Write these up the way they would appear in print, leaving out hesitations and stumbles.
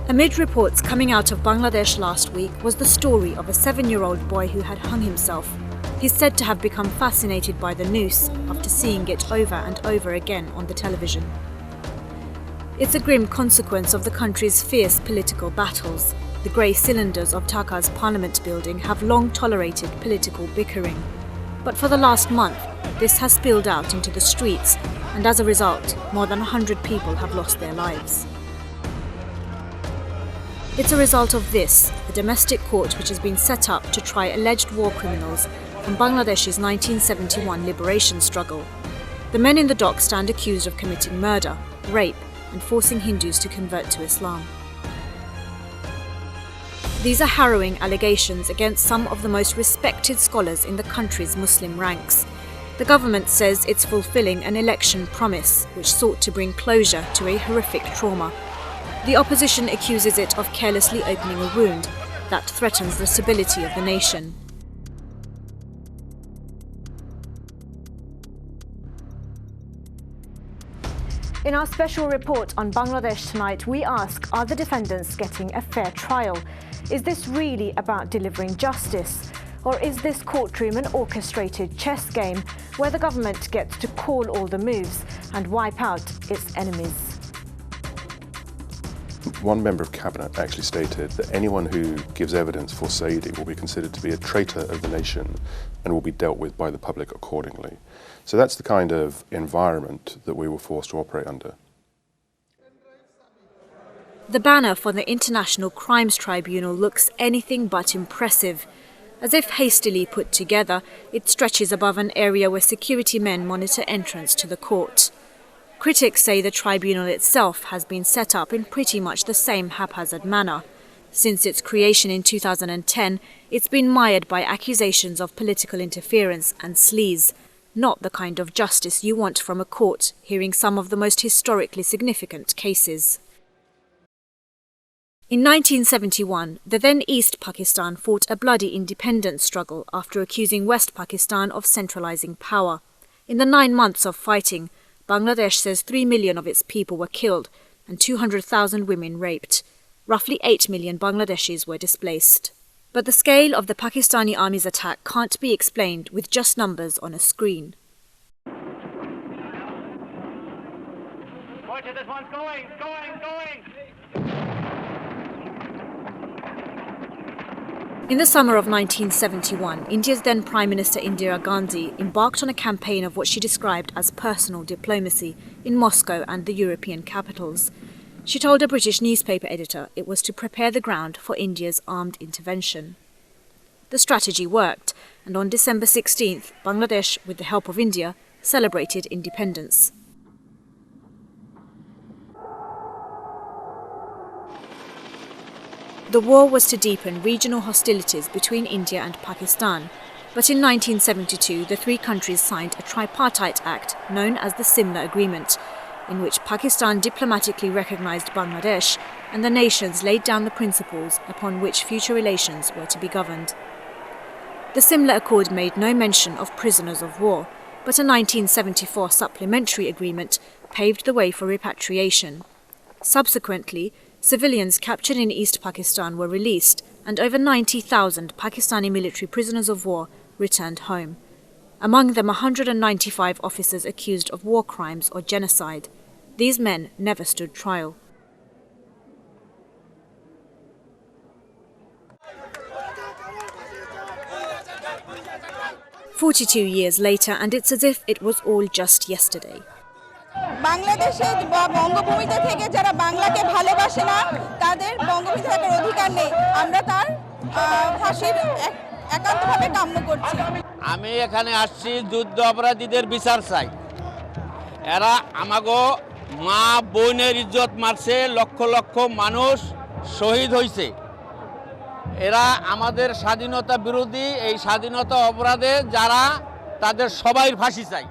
Amid reports coming out of Bangladesh last week was the story of a 7-year-old boy who had hung himself. He's said to have become fascinated by the noose after seeing it over and over again on the television. It's a grim consequence of the country's fierce political battles. The grey cylinders of Dhaka's parliament building have long tolerated political bickering. But for the last month, this has spilled out into the streets, and as a result, more than 100 people have lost their lives. It's a result of this, a domestic court which has been set up to try alleged war criminals from Bangladesh's 1971 liberation struggle. The men in the dock stand accused of committing murder, rape, and forcing Hindus to convert to Islam. These are harrowing allegations against some of the most respected scholars in the country's Muslim ranks. The government says it's fulfilling an election promise which sought to bring closure to a horrific trauma. The opposition accuses it of carelessly opening a wound that threatens the stability of the nation. In our special report on Bangladesh tonight, we ask, are the defendants getting a fair trial? Is this really about delivering justice? Or is this courtroom an orchestrated chess game where the government gets to call all the moves and wipe out its enemies? One member of cabinet actually stated that anyone who gives evidence for Saidi will be considered to be a traitor of the nation and will be dealt with by the public accordingly. So that's the kind of environment that we were forced to operate under. The banner for the International Crimes Tribunal looks anything but impressive. As if hastily put together, it stretches above an area where security men monitor entrance to the court. Critics say the tribunal itself has been set up in pretty much the same haphazard manner. Since its creation in 2010, it's been mired by accusations of political interference and sleaze, not the kind of justice you want from a court hearing some of the most historically significant cases. In 1971, the then East Pakistan fought a bloody independence struggle after accusing West Pakistan of centralizing power. In the 9 months of fighting, Bangladesh says 3 million of its people were killed and 200,000 women raped. Roughly 8 million Bangladeshis were displaced. But the scale of the Pakistani army's attack can't be explained with just numbers on a screen. Watch it, this one's going! In the summer of 1971, India's then Prime Minister Indira Gandhi embarked on a campaign of what she described as personal diplomacy in Moscow and the European capitals. She told a British newspaper editor it was to prepare the ground for India's armed intervention. The strategy worked, and on December 16th, Bangladesh, with the help of India, celebrated independence. The war was to deepen regional hostilities between India and Pakistan, but in 1972 the three countries signed a tripartite act known as the Simla Agreement, in which Pakistan diplomatically recognized Bangladesh and the nations laid down the principles upon which future relations were to be governed. The Simla Accord made no mention of prisoners of war, but a 1974 supplementary agreement paved the way for repatriation. Subsequently, civilians captured in East Pakistan were released and over 90,000 Pakistani military prisoners of war returned home. Among them 195 officers accused of war crimes or genocide. These men never stood trial. "42 years later, and it's as if it was all just yesterday." বাংলাদেশে বঙ্গভূমিতে থেকে যারা বাংলাকে ভালোবাসে না তাদের বঙ্গভূমিতে থাকার অধিকার নেই। আমরা তার ফাঁসির একান্তভাবে কাম্য করছি। আমি এখানে আসছি যুদ্ধ অপরাধীদের বিচার চাই। এরা আমাগো মা বোনের ইজ্জত মারছে, লক্ষ লক্ষ মানুষ শহীদ হয়েছে। এরা আমাদের স্বাধীনতা বিরোধী, এই স্বাধীনতা অপরাধে যারা তাদের সবাইর ফাঁসি চাই।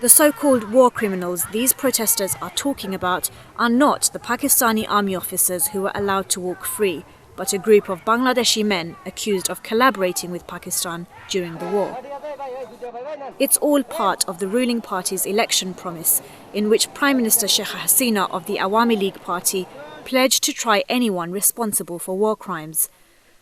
The so-called war criminals these protesters are talking about are not the Pakistani army officers who were allowed to walk free, but a group of Bangladeshi men accused of collaborating with Pakistan during the war. It's all part of the ruling party's election promise, in which Prime Minister Sheikh Hasina of the Awami League Party pledged to try anyone responsible for war crimes.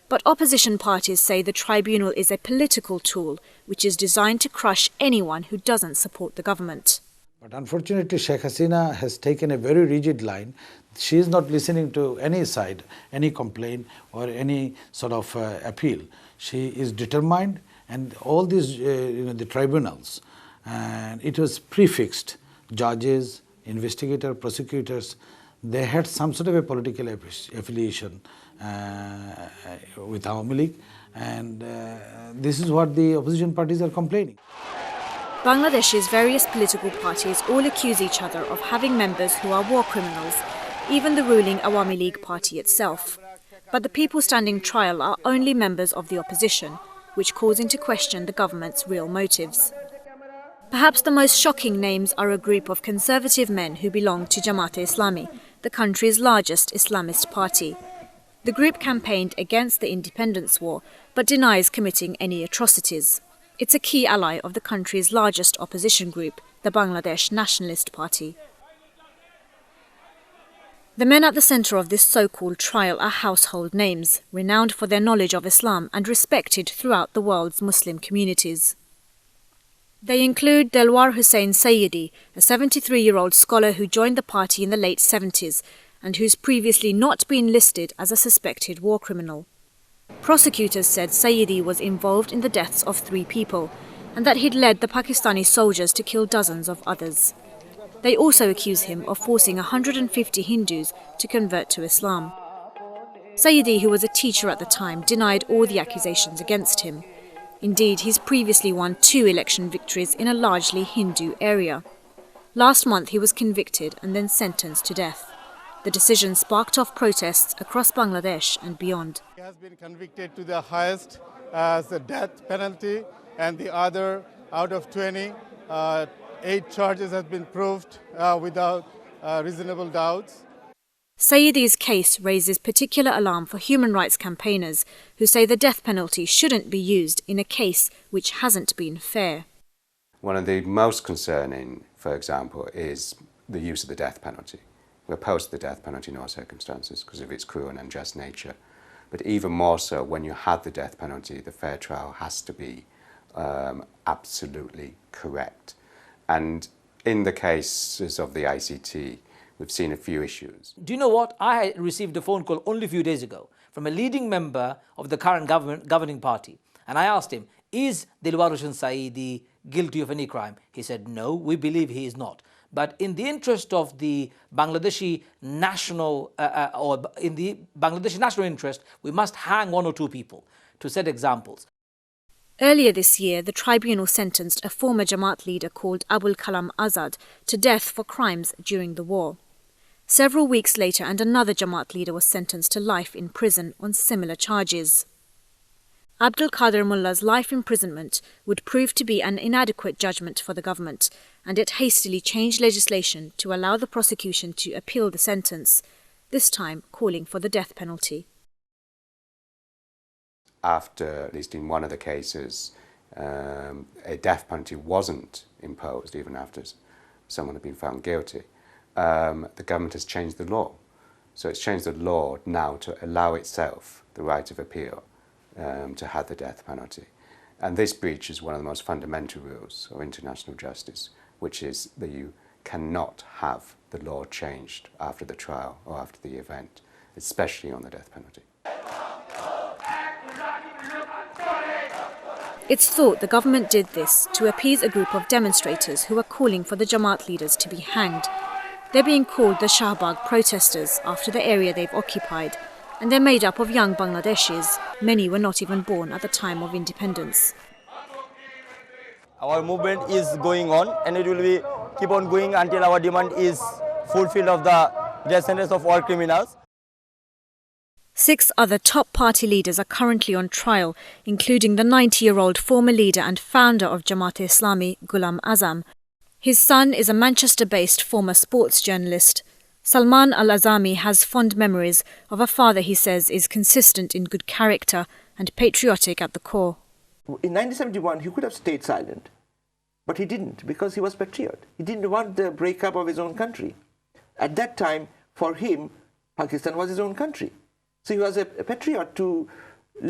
But opposition parties say the tribunal is a political tool which is designed to crush anyone who doesn't support the government. But unfortunately, Sheikh Hasina has taken a very rigid line. She is not listening to any side, any complaint or any sort of appeal. She is determined, and all these, the tribunals, and it was prefixed. Judges, investigators, prosecutors, they had some sort of a political affiliation with Awami League, and this is what the opposition parties are complaining. Bangladesh's various political parties all accuse each other of having members who are war criminals, even the ruling Awami League party itself. But the people standing trial are only members of the opposition, which calls into question the government's real motives. Perhaps the most shocking names are a group of conservative men who belong to Jamaat-e-Islami, the country's largest Islamist party. The group campaigned against the independence war, but denies committing any atrocities. It's a key ally of the country's largest opposition group, the Bangladesh Nationalist Party. The men at the centre of this so-called trial are household names, renowned for their knowledge of Islam and respected throughout the world's Muslim communities. They include Delwar Hussain Sayyidi, a 73-year-old scholar who joined the party in the late 70s and who's previously not been listed as a suspected war criminal. Prosecutors said Sayyidi was involved in the deaths of 3 people and that he'd led the Pakistani soldiers to kill dozens of others. They also accuse him of forcing 150 Hindus to convert to Islam. Sayyidi, who was a teacher at the time, denied all the accusations against him. Indeed, he's previously won 2 election victories in a largely Hindu area. Last month he was convicted and then sentenced to death. The decision sparked off protests across Bangladesh and beyond. He has been convicted to the highest as the death penalty, and the other out of 20, 8 charges have been proved without reasonable doubts. Sayyidi's case raises particular alarm for human rights campaigners who say the death penalty shouldn't be used in a case which hasn't been fair. One of the most concerning, for example, is the use of the death penalty. We oppose the death penalty in all circumstances because of its cruel and unjust nature. But even more so, when you have the death penalty, the fair trial has to be absolutely correct. And in the cases of the ICT, we've seen a few issues. Do you know what? I received a phone call only a few days ago from a leading member of the current governing party. And I asked him, is Dilwar Hussain Sayyidi guilty of any crime? He said, no, we believe he is not. But in the interest of the Bangladeshi national, in the Bangladeshi national interest, we must hang 1 or 2 people to set examples. Earlier this year, the tribunal sentenced a former Jamaat leader called Abul Kalam Azad to death for crimes during the war. Several weeks later, and another Jamaat leader was sentenced to life in prison on similar charges. Abdul Qadir Mullah's life imprisonment would prove to be an inadequate judgment for the government, and it hastily changed legislation to allow the prosecution to appeal the sentence, this time calling for the death penalty. After, at least in one of the cases, a death penalty wasn't imposed, even after someone had been found guilty, the government has changed the law. So it's changed the law now to allow itself the right of appeal to have the death penalty. And this breaches one of the most fundamental rules of international justice, which is that you cannot have the law changed after the trial or after the event, especially on the death penalty. It's thought the government did this to appease a group of demonstrators who are calling for the Jamaat leaders to be hanged. They're being called the Shahbag protesters after the area they've occupied, and they're made up of young Bangladeshis. Many were not even born at the time of independence. Our movement is going on, and it will keep on going until our demand is fulfilled of the death sentence of all criminals. 6 other top party leaders are currently on trial, including the 90-year-old former leader and founder of Jamaat-e-Islami, Ghulam Azam. His son is a Manchester-based former sports journalist. Salman al-Azami has fond memories of a father he says is consistent in good character and patriotic at the core. In 1971, he could have stayed silent, but he didn't because he was patriot. He didn't want the breakup of his own country. At that time, for him, Pakistan was his own country. So he was a patriot to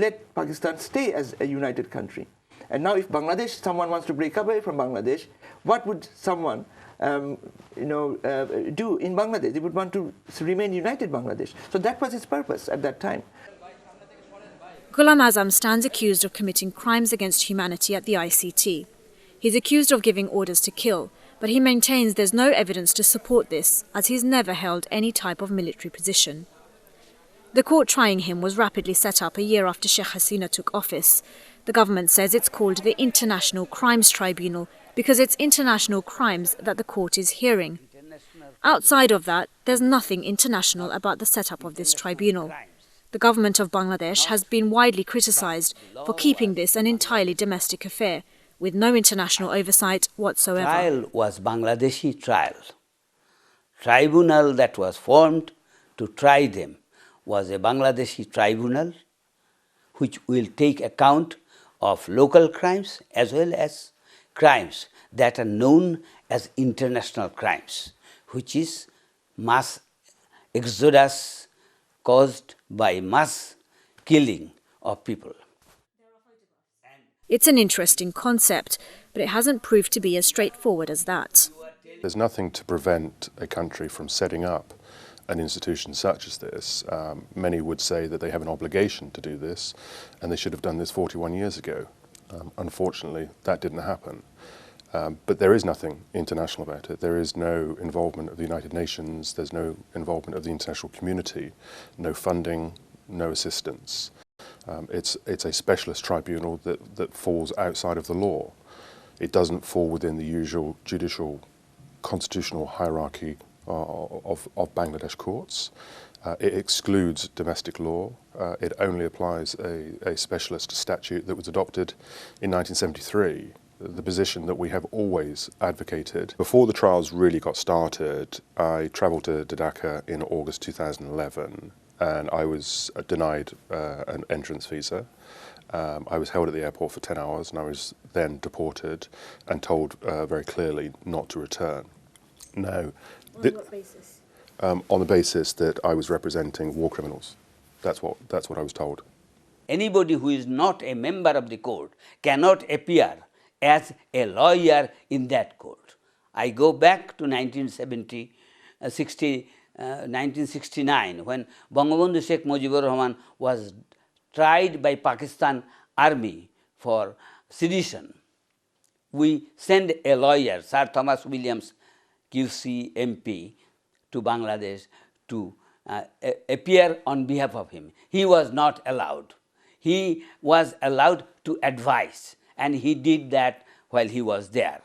let Pakistan stay as a united country. And now if Bangladesh, someone wants to break away from Bangladesh, what would someone do in Bangladesh? They would want to remain united Bangladesh. So that was his purpose at that time. Ghulam Azam stands accused of committing crimes against humanity at the ICT. He's accused of giving orders to kill, but he maintains there's no evidence to support this, as he's never held any type of military position. The court trying him was rapidly set up a year after Sheikh Hasina took office. The government says it's called the International Crimes Tribunal because it's international crimes that the court is hearing. Outside of that, there's nothing international about the setup of this tribunal. The government of Bangladesh has been widely criticised for keeping this an entirely domestic affair, with no international oversight whatsoever. Trial was Bangladeshi trial. Tribunal that was formed to try them was a Bangladeshi tribunal which will take account of local crimes as well as crimes that are known as international crimes, which is mass exodus caused by mass killing of people. It's an interesting concept, but it hasn't proved to be as straightforward as that. There's nothing to prevent a country from setting up an institution such as this. Many would say that they have an obligation to do this, and they should have done this 41 years ago. Unfortunately, that didn't happen. But there is nothing international about it. There is no involvement of the United Nations, there's no involvement of the international community, no funding, no assistance. It's a specialist tribunal that falls outside of the law. It doesn't fall within the usual judicial constitutional hierarchy of Bangladesh courts. It excludes domestic law. It only applies a specialist statute that was adopted in 1973, the position that we have always advocated. Before the trials really got started, I travelled to Dhaka in August 2011, and I was denied an entrance visa. I was held at the airport for 10 hours, and I was then deported and told very clearly not to return. Now, on what basis? On the basis that I was representing war criminals. That's what I was told. Anybody who is not a member of the court cannot appear as a lawyer in that court. I go back to 1969 when Bangabandhu Sheikh Mujibur Rahman was tried by Pakistan Army for sedition. We sent a lawyer, Sir Thomas Williams, QC MP, to Bangladesh to appear on behalf of him. He was not allowed. He was allowed to advise, and he did that while he was there.